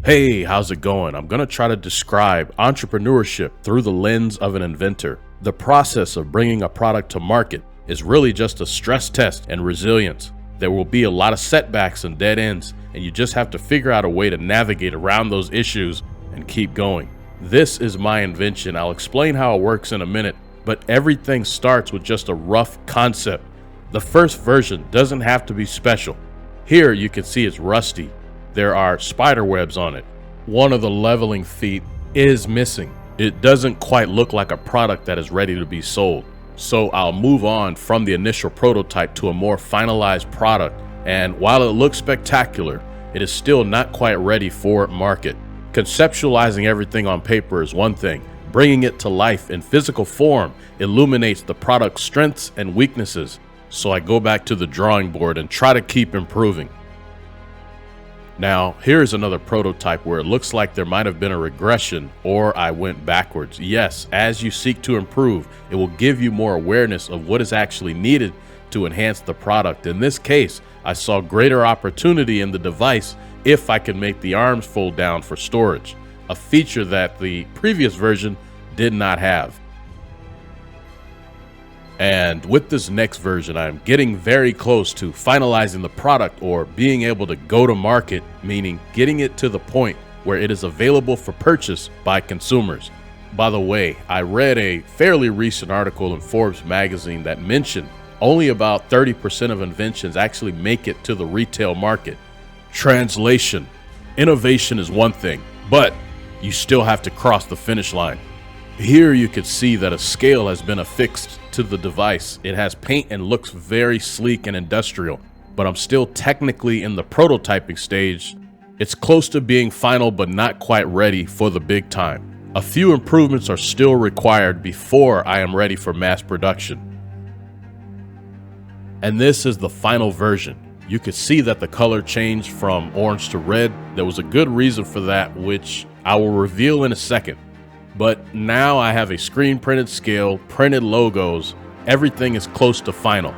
Hey, how's it going? I'm going to try to describe entrepreneurship through the lens of an inventor. The process of bringing a product to market is really just a stress test and resilience. There will be a lot of setbacks and dead ends, and you just have to figure out a way to navigate around those issues and keep going. This is my invention. I'll explain how it works in a minute, but everything starts with just a rough concept. The first version doesn't have to be special. Here you can see it's rusty. There are spider webs on it. One of the leveling feet is missing. It doesn't quite look like a product that is ready to be sold. So I'll move on from the initial prototype to a more finalized product. And while it looks spectacular, it is still not quite ready for market. Conceptualizing everything on paper is one thing. Bringing it to life in physical form illuminates the product's strengths and weaknesses. So I go back to the drawing board and try to keep improving. Now, here's another prototype where it looks like there might have been a regression or I went backwards. Yes, as you seek to improve, it will give you more awareness of what is actually needed to enhance the product. In this case, I saw greater opportunity in the device if I can make the arms fold down for storage, a feature that the previous version did not have. And with this next version, I'm getting very close to finalizing the product or being able to go to market, meaning getting it to the point where it is available for purchase by consumers. By the way, I read a fairly recent article in Forbes magazine that mentioned only about 30% of inventions actually make it to the retail market. Translation: innovation is one thing, but you still have to cross the finish line. Here you can see that a scale has been affixed to the device. It has paint and looks very sleek and industrial, but I'm still technically in the prototyping stage. It's close to being final, but not quite ready for the big time. A few improvements are still required before I am ready for mass production. And this is the final version. You can see that the color changed from orange to red. There was a good reason for that, which I will reveal in a second. But now I have a screen printed scale, printed logos, everything is close to final.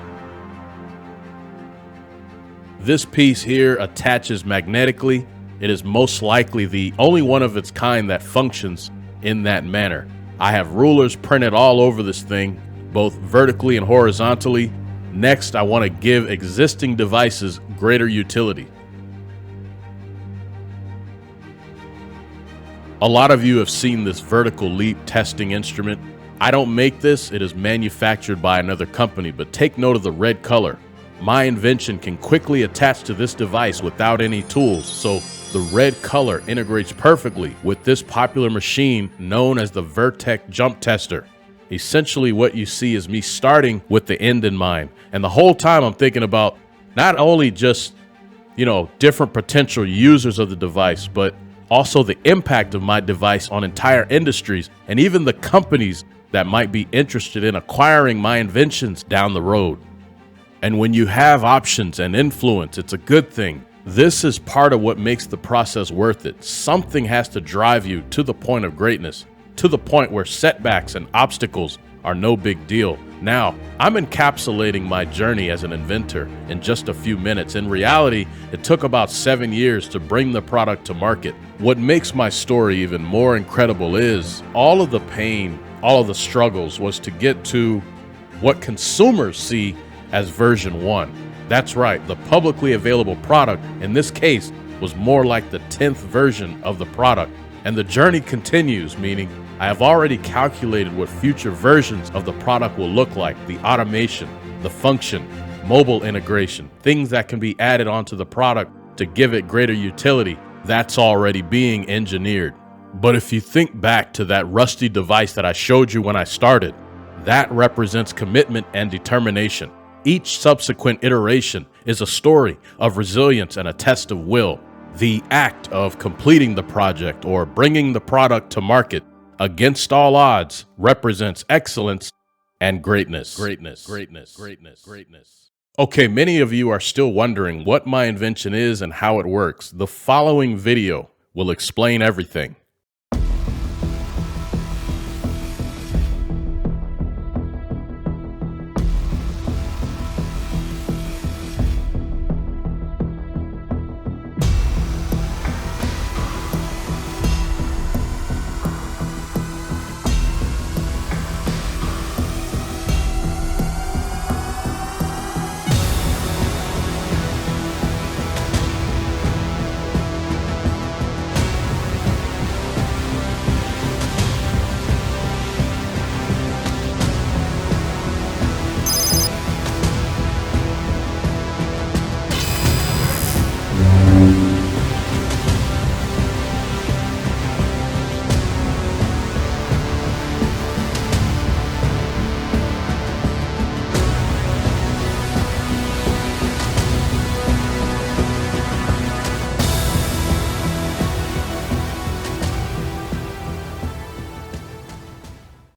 This piece here attaches magnetically. It is most likely the only one of its kind that functions in that manner. I have rulers printed all over this thing, both vertically and horizontally. Next, I want to give existing devices greater utility. A lot of you have seen this vertical leap testing instrument. I don't make this, it is manufactured by another company, but take note of the red color. My invention can quickly attach to this device without any tools, so the red color integrates perfectly with this popular machine known as the Vertex Jump Tester. Essentially what you see is me starting with the end in mind, and the whole time I'm thinking about not only just, different potential users of the device, but also the impact of my device on entire industries and even the companies that might be interested in acquiring my inventions down the road. And when you have options and influence, it's a good thing. This is part of what makes the process worth it. Something has to drive you to the point of greatness, to the point where setbacks and obstacles are no big deal. Now, I'm encapsulating my journey as an inventor in just a few minutes. In reality, it took about 7 years to bring the product to market. What makes my story even more incredible is all of the pain, all of the struggles was to get to what consumers see as version 1. That's right, the publicly available product, in this case, was more like the 10th version of the product. And the journey continues, meaning I have already calculated what future versions of the product will look like, the automation, the function, mobile integration, things that can be added onto the product to give it greater utility. That's already being engineered. But if you think back to that rusty device that I showed you when I started, that represents commitment and determination. Each subsequent iteration is a story of resilience and a test of will. The act of completing the project or bringing the product to market against all odds represents excellence and greatness. Okay, many of you are still wondering what my invention is and how it works. The following video will explain everything.